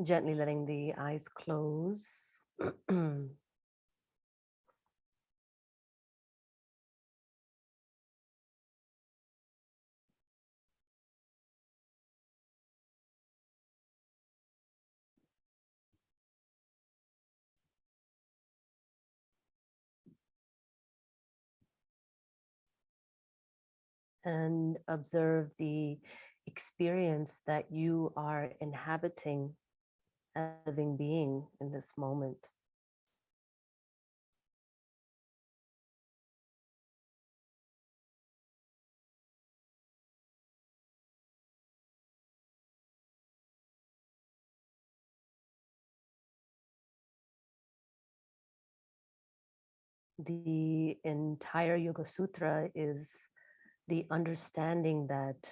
Gently letting the eyes close. And observe the experience that you are inhabiting as a living being in this moment. The entire Yoga Sutra is the understanding that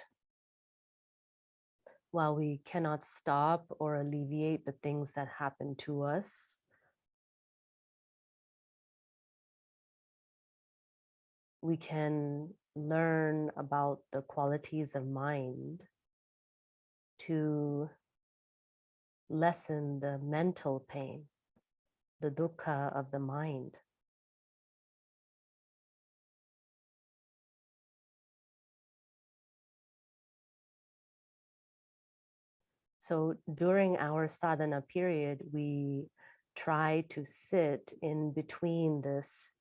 while we cannot stop or alleviate the things that happen to us, we can learn about the qualities of mind to lessen the mental pain, the dukkha of the mind. So during our sadhana period, we try to sit in between this,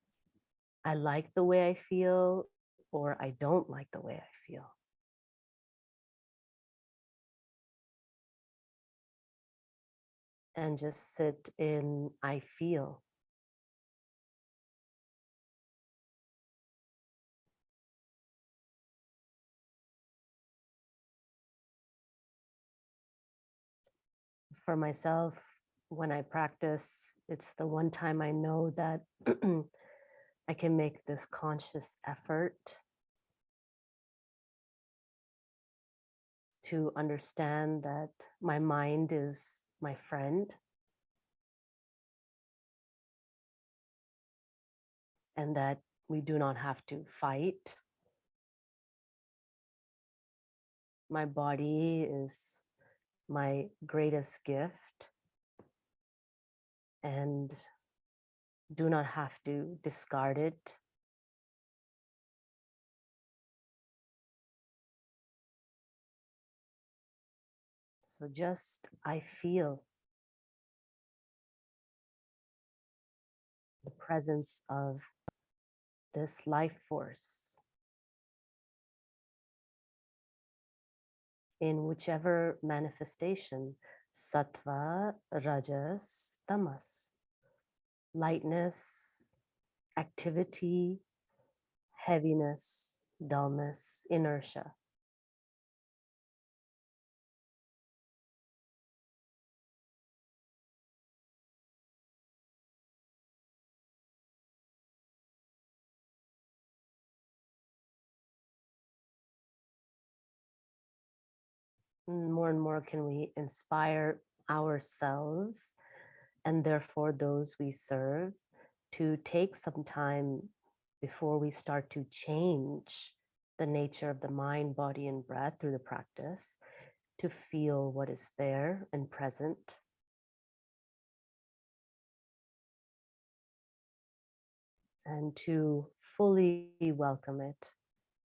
I like the way I feel, or I don't like the way I feel. And just sit in, I feel. For myself, when I practice, it's the one time I know that I can make this conscious effort to understand that my mind is my friend and that we do not have to fight. My body is my greatest gift and do not have to discard it. So just I feel the presence of this life force in whichever manifestation, sattva, rajas, tamas, lightness, activity, heaviness, dullness, inertia. More and more can we inspire ourselves and therefore those we serve to take some time before we start to change the nature of the mind, body, and breath through the practice to feel what is there and present. And to fully welcome it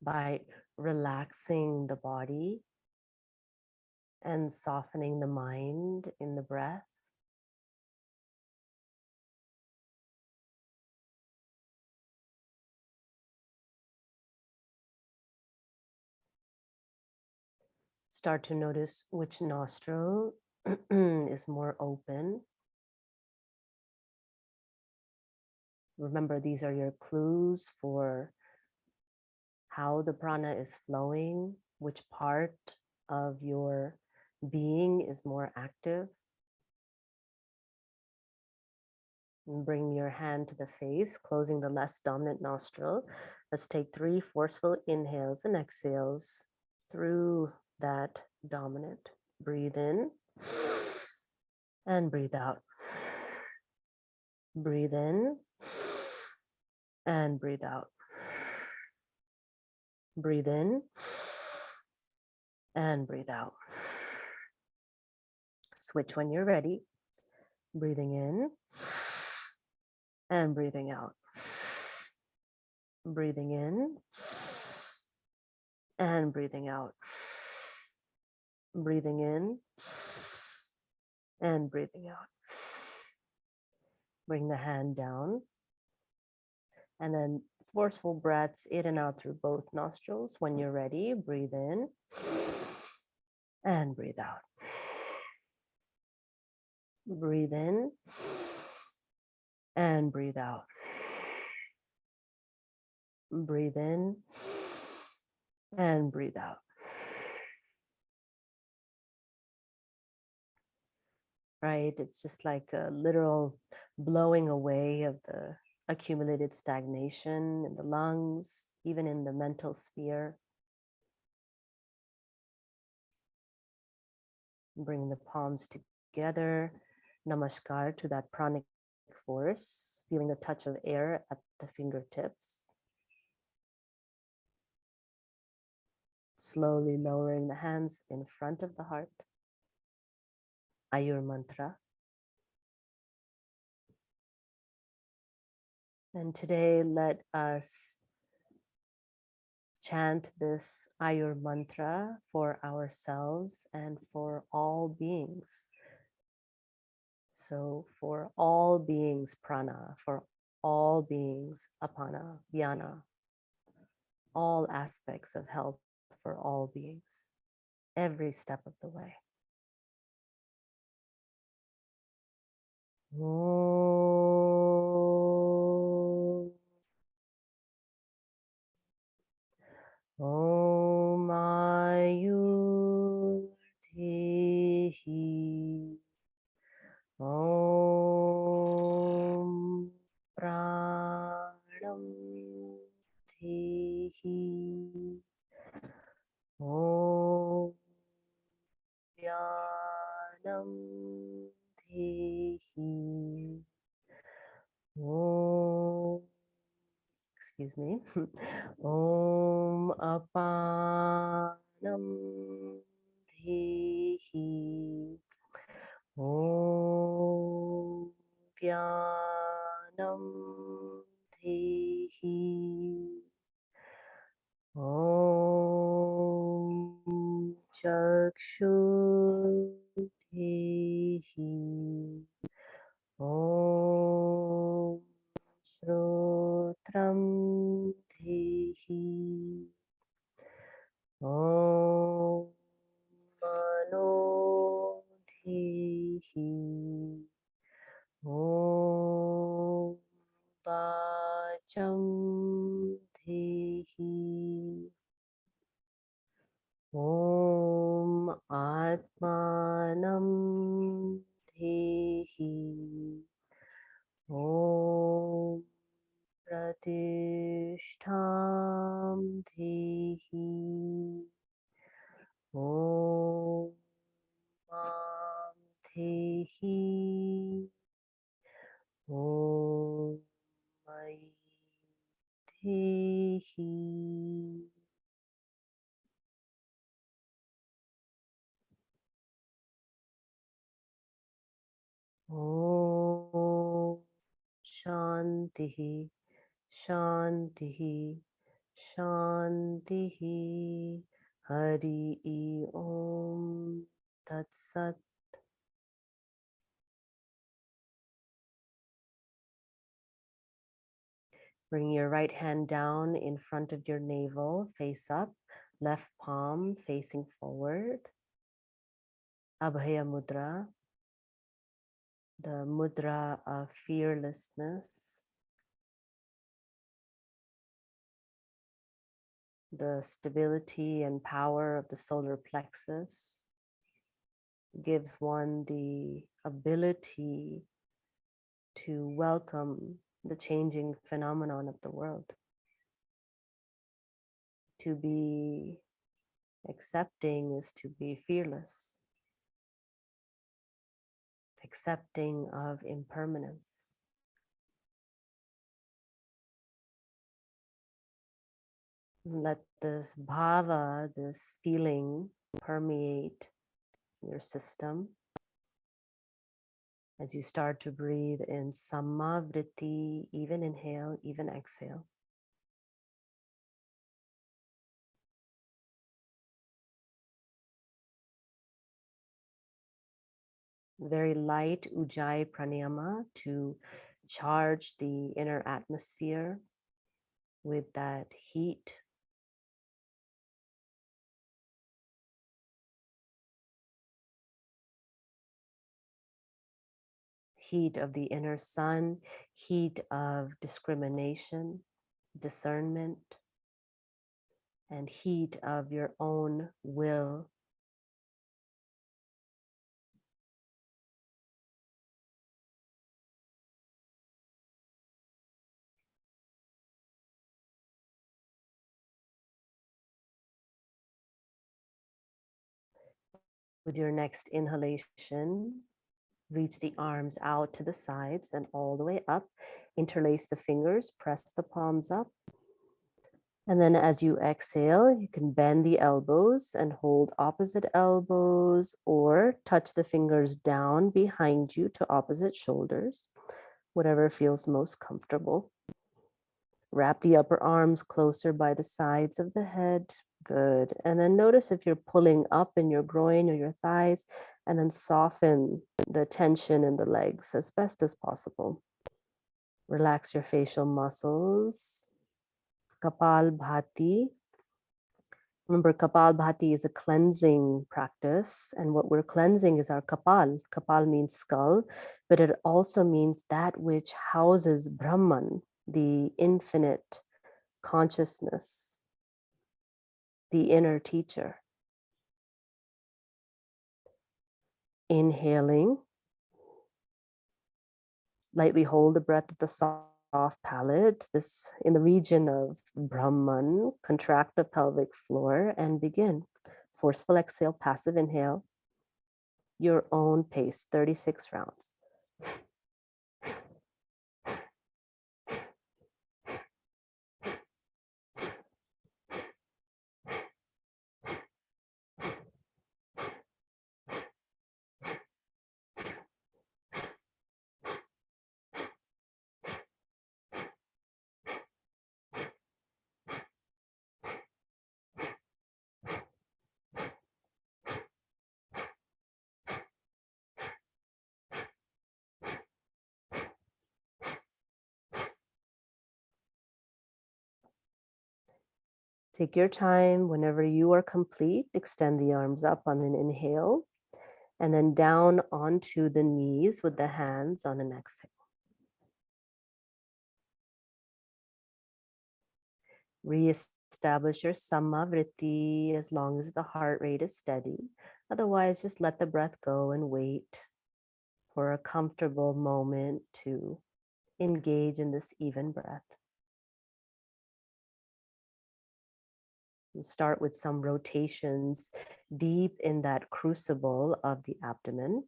by relaxing the body and softening the mind in the breath. Start to notice which nostril is more open. Remember, these are your clues for how the prana is flowing, which part of your being is more active. And bring your hand to the face, closing the less dominant nostril. Let's take 3 forceful inhales and exhales through that dominant. Breathe in and breathe out. Breathe in and breathe out. Breathe in and breathe out. Switch when you're ready. Breathing in and breathing out. Breathing in and breathing out. Breathing in and breathing out. Bring the hand down and then forceful breaths in and out through both nostrils. When you're ready, breathe in and breathe out. Breathe in and breathe out. Breathe in and breathe out. Right? It's just like a literal blowing away of the accumulated stagnation in the lungs, even in the mental sphere. Bring the palms together. Namaskar to that pranic force, feeling the touch of air at the fingertips. Slowly lowering the hands in front of the heart. Ayur mantra. And today, let us chant this Ayur mantra for ourselves and for all beings. So for all beings, prana, for all beings, apana, vyana, all aspects of health for all beings, every step of the way. Om Ayur Dehi. Om Pranam Dehi. Om Dhyanam Dehi. Om, excuse me. Om Apanam Dehi. Om Dhyanam Dehi. Om Chakshu Dehi. Om Shrotram Dehi. Om Mano Dehi. Om Vacham Dehi. Om Atmanam Dehi. Om Pratishtham Dehi. Om Mam Dehi. Om Mai Dehi. Om Shantihi, Shantihi, Shantihi. Hari Om Tat Sat. Bring your right hand down in front of your navel, face up, left palm facing forward. Abhaya Mudra, the mudra of fearlessness, the stability and power of the solar plexus gives one the ability to welcome the changing phenomenon of the world, to be accepting is to be fearless, accepting of impermanence. Let this bhava, this feeling, permeate your system. As you start to breathe in Samavriti, even inhale, even exhale. Very light Ujjayi Pranayama to charge the inner atmosphere with that heat. Heat of the inner sun, heat of discrimination, discernment, and heat of your own will. With your next inhalation, reach the arms out to the sides and all the way up. Interlace the fingers, press the palms up. And then as you exhale, you can bend the elbows and hold opposite elbows or touch the fingers down behind you to opposite shoulders, whatever feels most comfortable. Wrap the upper arms closer by the sides of the head. Good. And then notice if you're pulling up in your groin or your thighs, and then soften the tension in the legs as best as possible. Relax your facial muscles. Kapal Bhati. Remember, Kapal Bhati is a cleansing practice, and what we're cleansing is our Kapal. Kapal means skull, but it also means that which houses Brahman, the infinite consciousness, the inner teacher. Inhaling, lightly hold the breath at the soft palate, this in the region of Brahman. Contract the pelvic floor and begin. Forceful exhale, passive inhale, your own pace, 36 rounds. Take your time. Whenever you are complete, extend the arms up on an inhale and then down onto the knees with the hands on an exhale. Reestablish your Samavriti as long as the heart rate is steady. Otherwise, just let the breath go and wait for a comfortable moment to engage in this even breath. You start with some rotations deep in that crucible of the abdomen.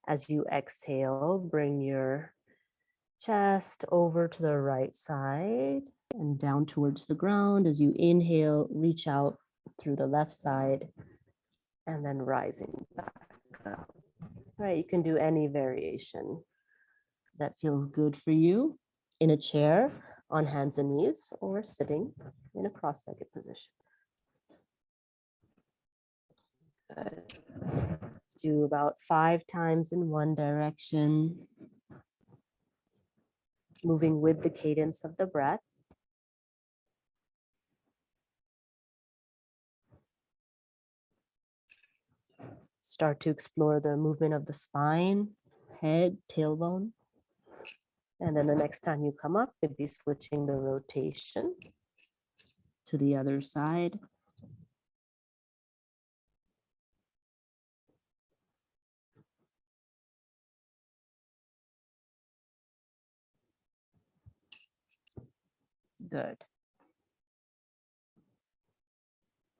As you exhale, bring your chest over to the right side and down towards the ground. As you inhale, reach out through the left side and then rising back up. All right, you can do any variation that feels good for you in a chair, on hands and knees, or sitting in a cross-legged position. Good. Let's do about 5 times in one direction, moving with the cadence of the breath. Start to explore the movement of the spine, head, tailbone. And then the next time you come up, maybe switching the rotation to the other side. Good.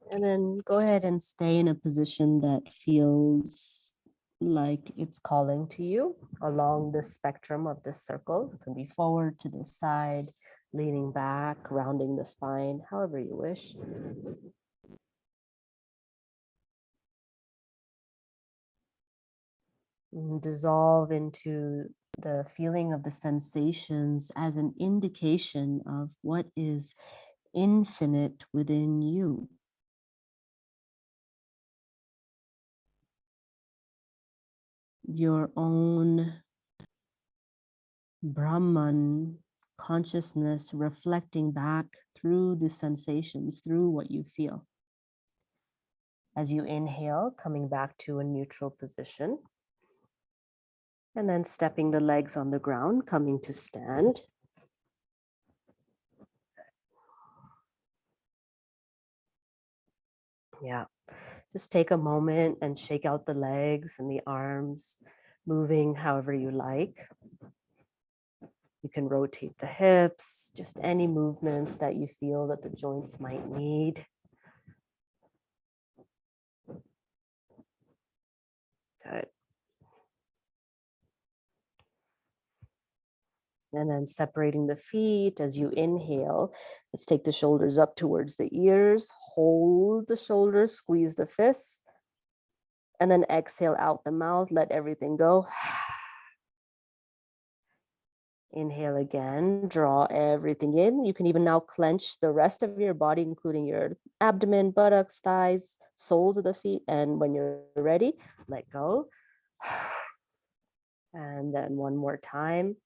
And then go ahead and stay in a position that feels like it's calling to you along the spectrum of this circle. It can be forward, to the side, leaning back, rounding the spine, however you wish. Dissolve into the feeling of the sensations as an indication of what is infinite within you. Your own Brahman consciousness reflecting back through the sensations, through what you feel. As you inhale, coming back to a neutral position, and then stepping the legs on the ground, coming to stand. Yeah, just take a moment and shake out the legs and the arms, moving however you like. You can rotate the hips, just any movements that you feel that the joints might need. Good. And then separating the feet as you inhale. Let's take the shoulders up towards the ears, hold the shoulders, squeeze the fists, and then exhale out the mouth, let everything go. Inhale again, draw everything in. You can even now clench the rest of your body, including your abdomen, buttocks, thighs, soles of the feet. And when you're ready, let go. And then one more time,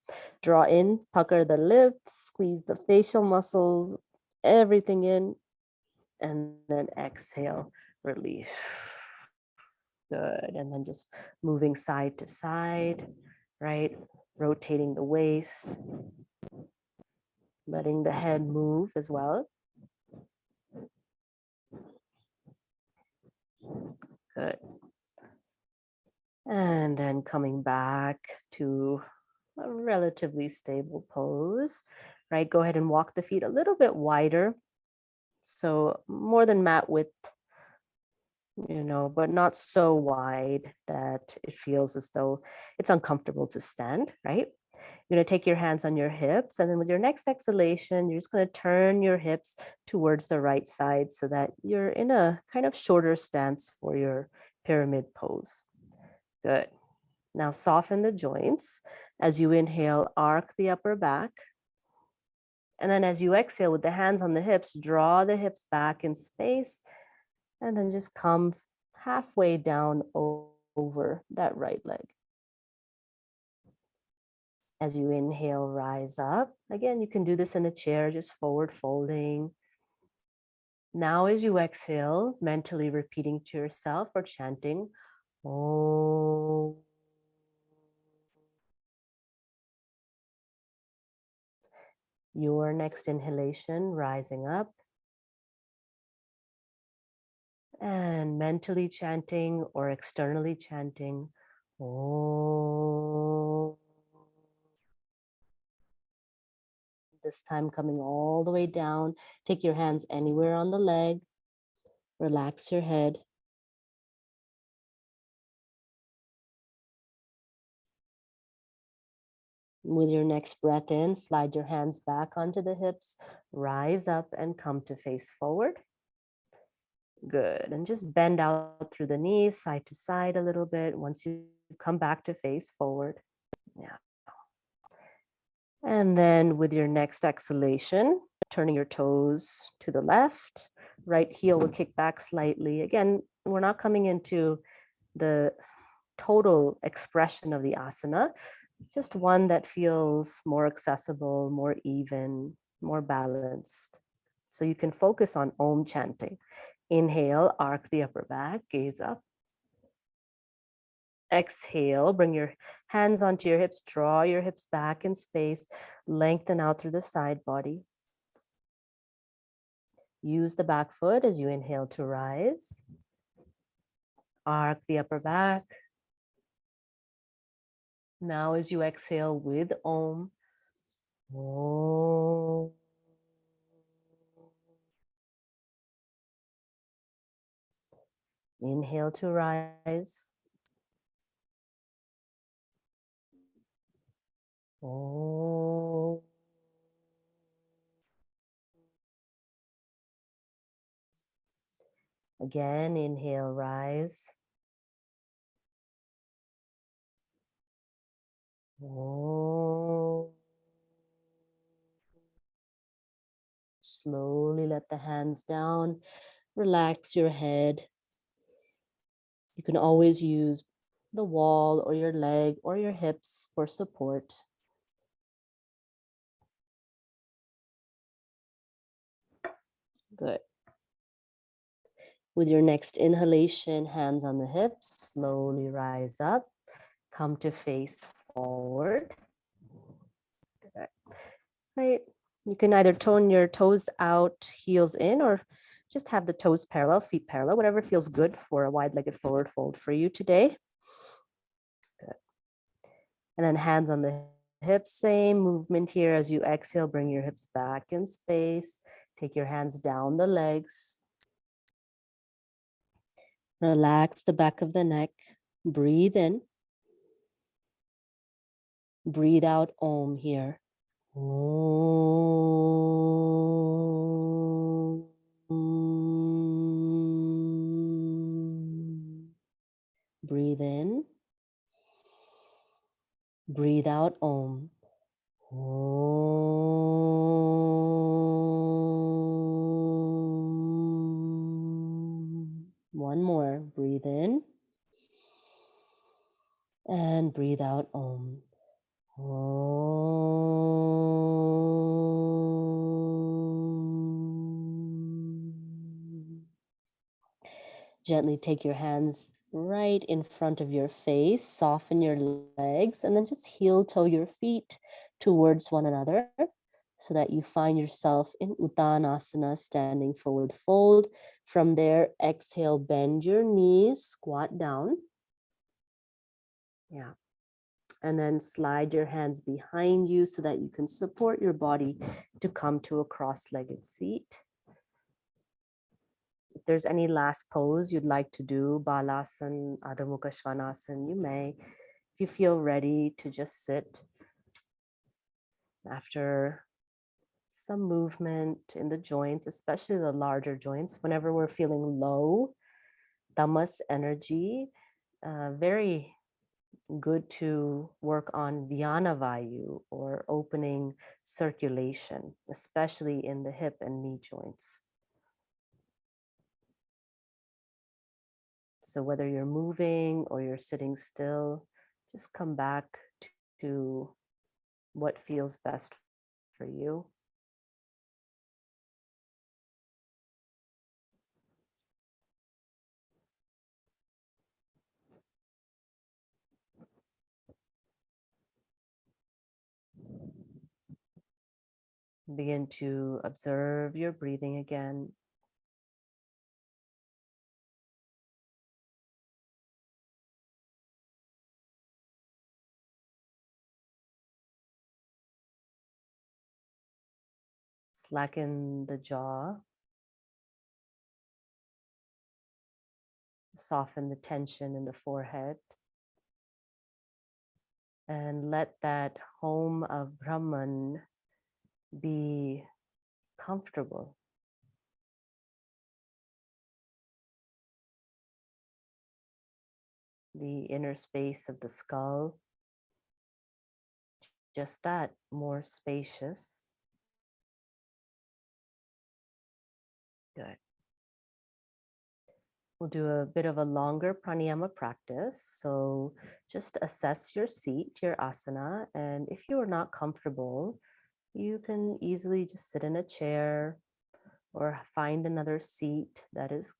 draw in, pucker the lips, squeeze the facial muscles, everything in, and then exhale, release. Good. And then just moving side to side, right? Rotating the waist, letting the head move as well. Good. And then coming back to a relatively stable pose, right? Go ahead and walk the feet a little bit wider. So more than mat width, but not so wide that it feels as though it's uncomfortable to stand, right? You're going to take your hands on your hips, and then with your next exhalation, you're just going to turn your hips towards the right side so that you're in a kind of shorter stance for your pyramid pose. Good. Now soften the joints. As you inhale, arc the upper back. And then as you exhale with the hands on the hips, draw the hips back in space, and then just come halfway down over that right leg. As you inhale, rise up. Again, you can do this in a chair, just forward folding. Now, as you exhale, mentally repeating to yourself or chanting, Om. Your next inhalation, rising up. And mentally chanting or externally chanting, Om. This time coming all the way down. Take your hands anywhere on the leg. Relax your head. With your next breath in, slide your hands back onto the hips, rise up and come to face forward. Good. And just bend out through the knees, side to side a little bit once you come back to face forward. Yeah. And then with your next exhalation, turning your toes to the left, right heel will kick back slightly. Again, we're not coming into the total expression of the asana, just one that feels more accessible, more even, more balanced. So you can focus on Om chanting. Inhale, arc the upper back, gaze up. Exhale, bring your hands onto your hips, draw your hips back in space, lengthen out through the side body. Use the back foot as you inhale to rise. Arc the upper back. Now as you exhale with Om, Om. Inhale to rise. Om. Again, inhale, rise. Oh. Slowly let the hands down. Relax your head. You can always use the wall or your leg or your hips for support. Good. With your next inhalation, hands on the hips, slowly rise up. Come to face forward. Good. Right. You can either tone your toes out, heels in, or just have the toes parallel, feet parallel, whatever feels good for a wide-legged forward fold for you today. Good. And then hands on the hips, same movement here. As you exhale, bring your hips back in space. Take your hands down the legs. Relax the back of the neck. Breathe in. Breathe out Om here. Om. Breathe in. Breathe out Om. Om. One more. Breathe in. And breathe out Om. Om. Gently take your hands right in front of your face, soften your legs, and then just heel toe your feet towards one another so that you find yourself in Uttanasana, standing forward fold. From there, exhale, bend your knees, squat down. Yeah. And then slide your hands behind you so that you can support your body to come to a cross-legged seat. If there's any last pose you'd like to do, Balasana, Adho Mukha Svanasana, you may. If you feel ready to just sit after some movement in the joints, especially the larger joints, whenever we're feeling low, tamas energy, very good to work on Vyana Vayu or opening circulation, especially in the hip and knee joints. So whether you're moving or you're sitting still, just come back to what feels best for you. Begin to observe your breathing again. Slacken the jaw. Soften the tension in the forehead. And let that home of Brahman be comfortable. The inner space of the skull, just that, more spacious. Good. We'll do a bit of a longer pranayama practice. So just assess your seat, your asana. And if you are not comfortable, you can easily just sit in a chair or find another seat that is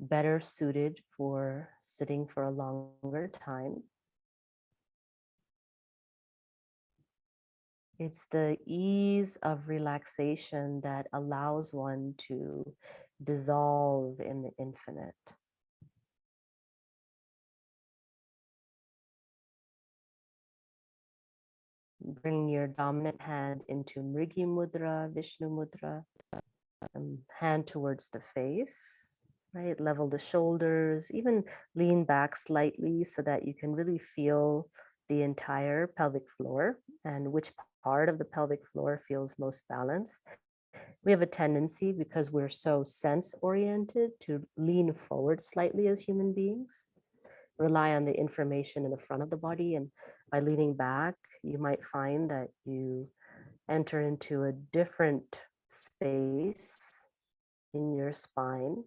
better suited for sitting for a longer time. It's the ease of relaxation that allows one to dissolve in the infinite. Bring your dominant hand into Mrigi Mudra, Vishnu Mudra, hand towards the face, right? Level the shoulders, even lean back slightly so that you can really feel the entire pelvic floor and which part of the pelvic floor feels most balanced. We have a tendency, because we're so sense oriented, to lean forward slightly as human beings. rely on the information in the front of the body. And by leaning back, you might find that you enter into a different space in your spine.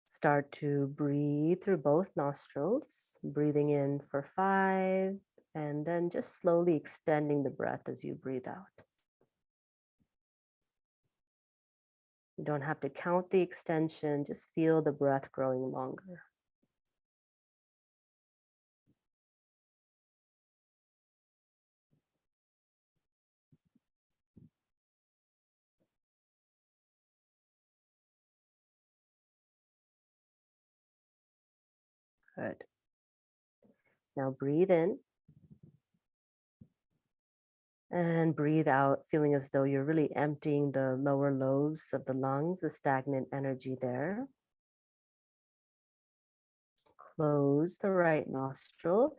Start to breathe through both nostrils, breathing in for 5, and then just slowly extending the breath as you breathe out. You don't have to count the extension, just feel the breath growing longer. Good. Now breathe in and breathe out, feeling as though you're really emptying the lower lobes of the lungs, the stagnant energy there. Close the right nostril.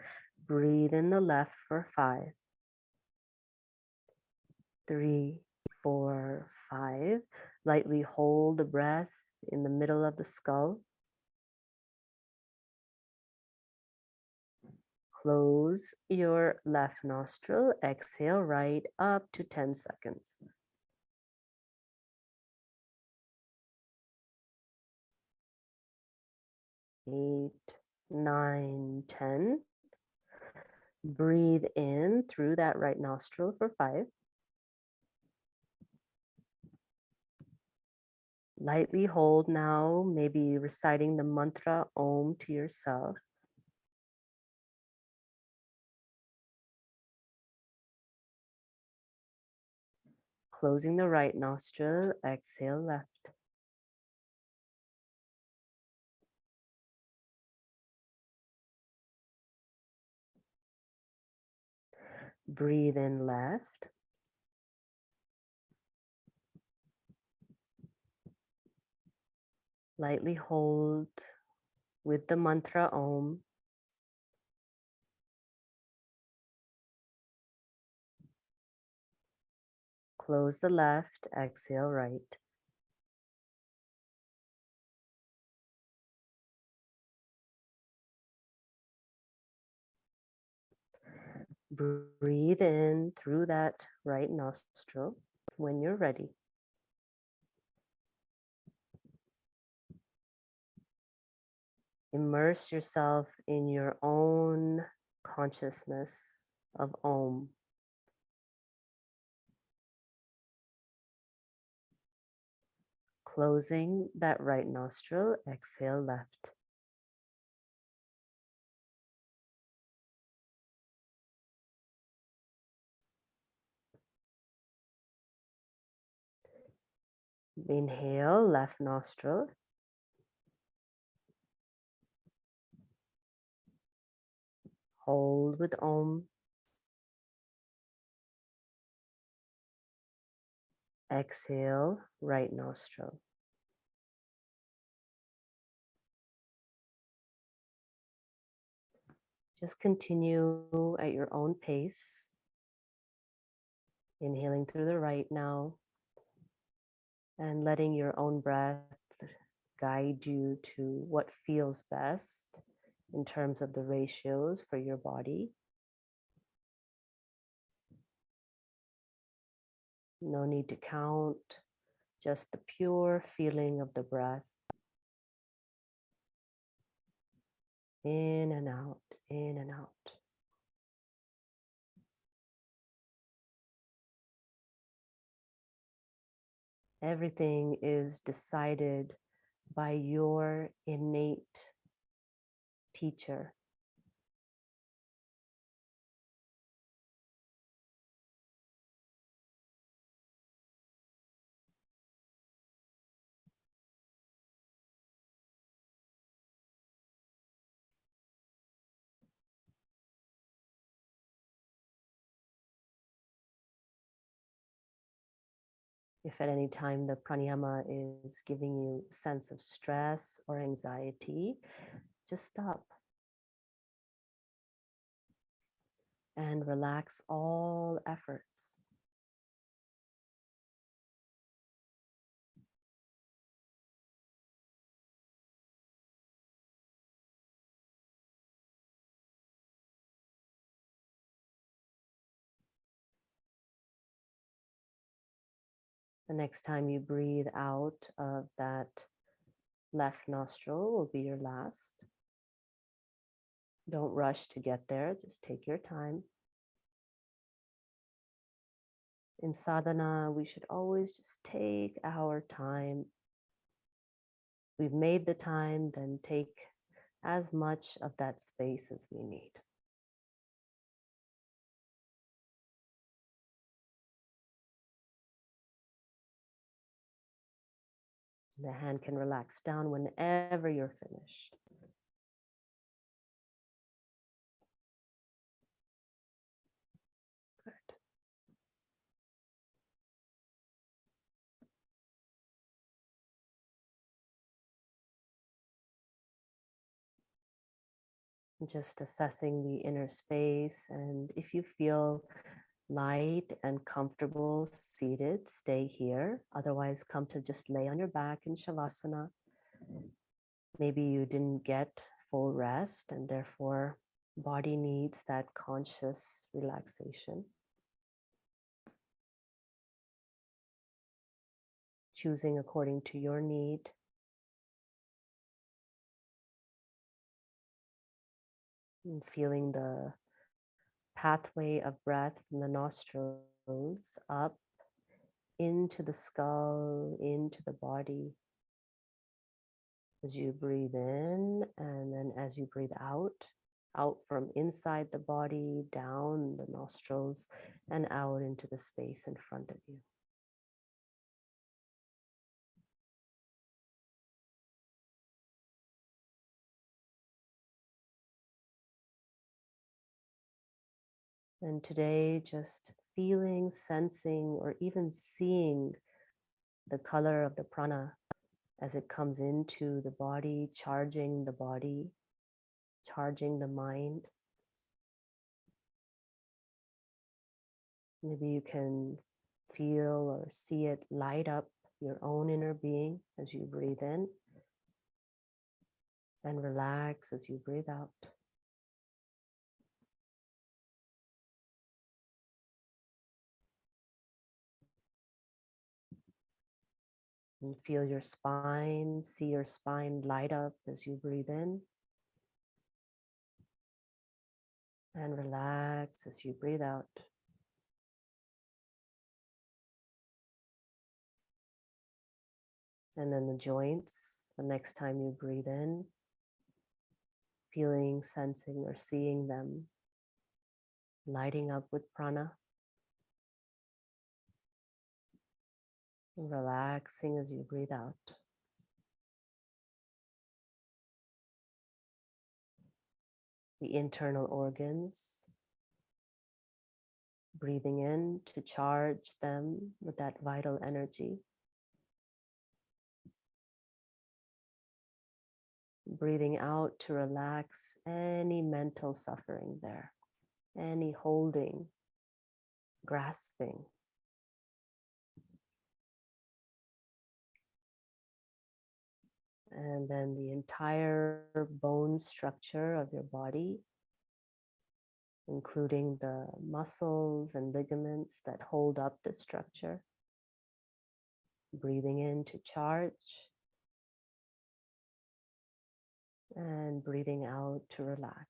Breathe in the left for 5, 3, 4, 5. Lightly hold the breath in the middle of the skull. Close your left nostril. Exhale right up to 10 seconds. 8, 9, 10. Breathe in through that right nostril for 5. Lightly hold now, maybe reciting the mantra Om to yourself. 10. Closing the right nostril, exhale left. Breathe in left. Lightly hold with the mantra Om. Close the left, exhale right. Breathe in through that right nostril when you're ready. Immerse yourself in your own consciousness of Om. Closing that right nostril, exhale left. Inhale, left nostril. Hold with Om. Exhale, right nostril. Just continue at your own pace. Inhaling through the right now and letting your own breath guide you to what feels best in terms of the ratios for your body. No need to count, just the pure feeling of the breath. In and out, in and out. Everything is decided by your innate teacher. If at any time the pranayama is giving you a sense of stress or anxiety, just stop and relax all efforts. The next time you breathe out of that left nostril will be your last. Don't rush to get there, just take your time. In sadhana, we should always just take our time. We've made the time, then take as much of that space as we need. The hand can relax down whenever you're finished. Good. Just assessing the inner space, and if you feel light and comfortable seated, stay here. Otherwise, come to just lay on your back in Shavasana. Maybe you didn't get full rest and therefore body needs that conscious relaxation. Choosing according to your need. And feeling the pathway of breath from the nostrils up into the skull, into the body. As you breathe in, and then as you breathe out from inside the body, down the nostrils, and out into the space in front of you. And today, just feeling, sensing, or even seeing the color of the prana as it comes into the body, charging the mind. Maybe you can feel or see it light up your own inner being as you breathe in, and relax as you breathe out. And feel your spine, see your spine light up as you breathe in, and relax as you breathe out. And then the joints, the next time you breathe in, feeling, sensing, or seeing them lighting up with prana. And relaxing as you breathe out. The internal organs, breathing in to charge them with that vital energy. Breathing out to relax any mental suffering there, any holding, grasping. And then the entire bone structure of your body, including the muscles and ligaments that hold up the structure. Breathing in to charge, and breathing out to relax.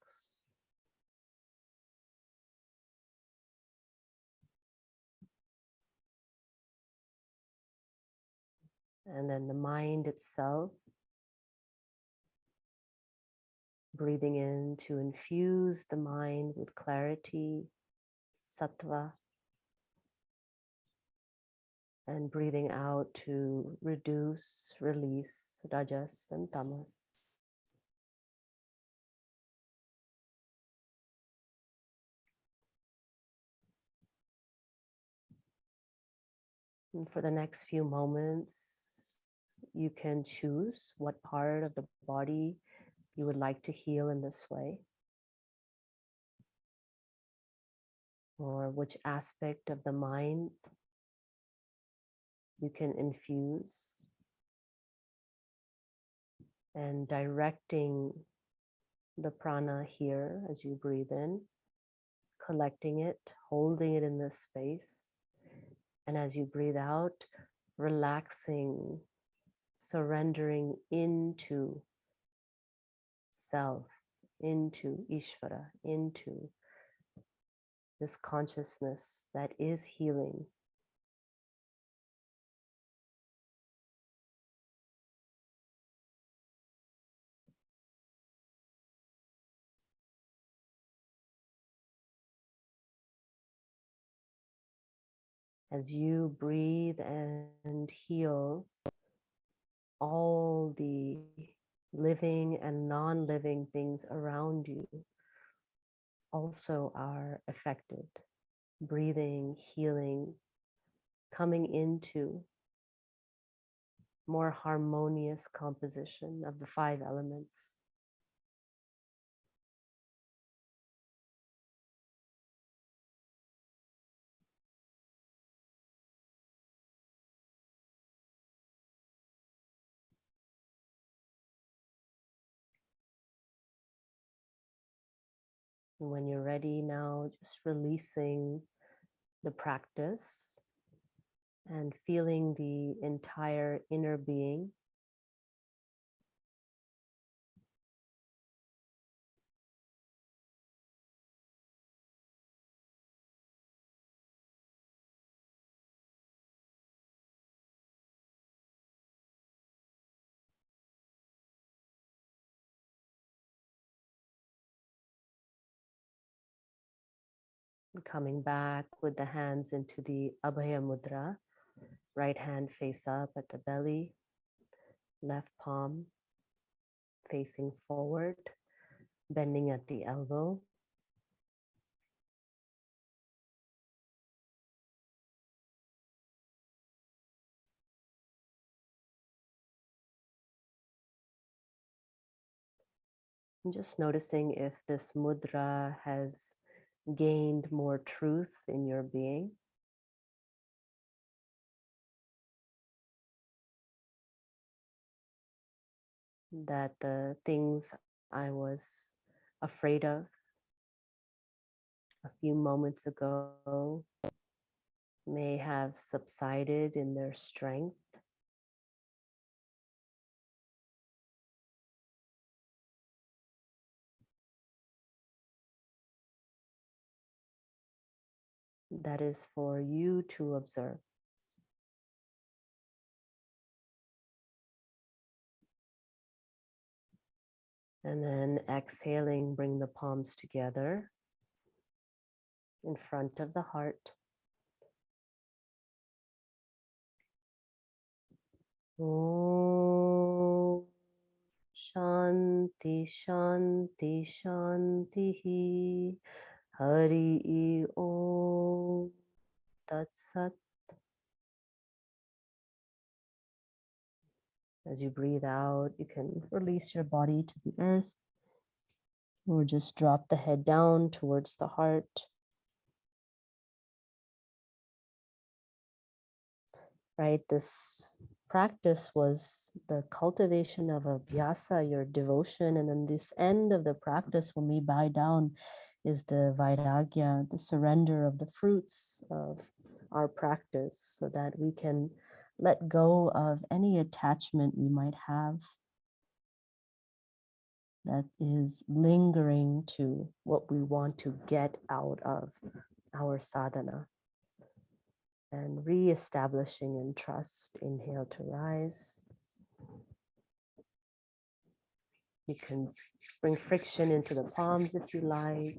And then the mind itself, breathing in to infuse the mind with clarity, sattva, and breathing out to reduce, release rajas and tamas. And for the next few moments, you can choose what part of the body you would like to heal in this way, or which aspect of the mind you can infuse, and directing the prana here as you breathe in, collecting it, holding it in this space. And as you breathe out, relaxing, surrendering into self, into Ishvara, into this consciousness that is healing. As you breathe and heal, all the living and non-living things around you also are affected. Breathing, healing, coming into more harmonious composition of the 5 elements. And when you're ready now, just releasing the practice and feeling the entire inner being. Coming back with the hands into the Abhaya Mudra, right hand face up at the belly, left palm facing forward, bending at the elbow. And just noticing if this mudra has gained more truth in your being. That the things I was afraid of a few moments ago may have subsided in their strength. That is for you to observe. And then exhaling, bring the palms together in front of the heart. Om Shanti Shanti Shanti Hari Om Tat Sat. As you breathe out, you can release your body to the earth or just drop the head down towards the heart. Right? This practice was the cultivation of abhyasa, your devotion. And then this end of the practice, when we bow down, is the vairagya, the surrender of the fruits of our practice so that we can let go of any attachment we might have that is lingering to what we want to get out of our sadhana. And re-establishing in trust. Inhale to rise. You can bring friction into the palms if you like.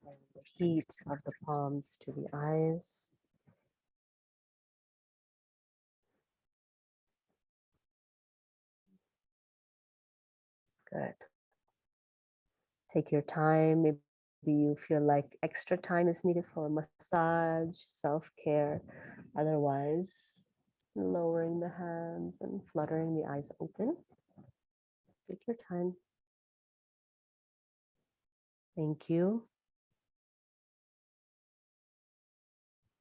And the heat of the palms to the eyes. Good. Take your time. Maybe you feel like extra time is needed for a massage, self-care. Otherwise, lowering the hands and fluttering the eyes open. Take your time. Thank you.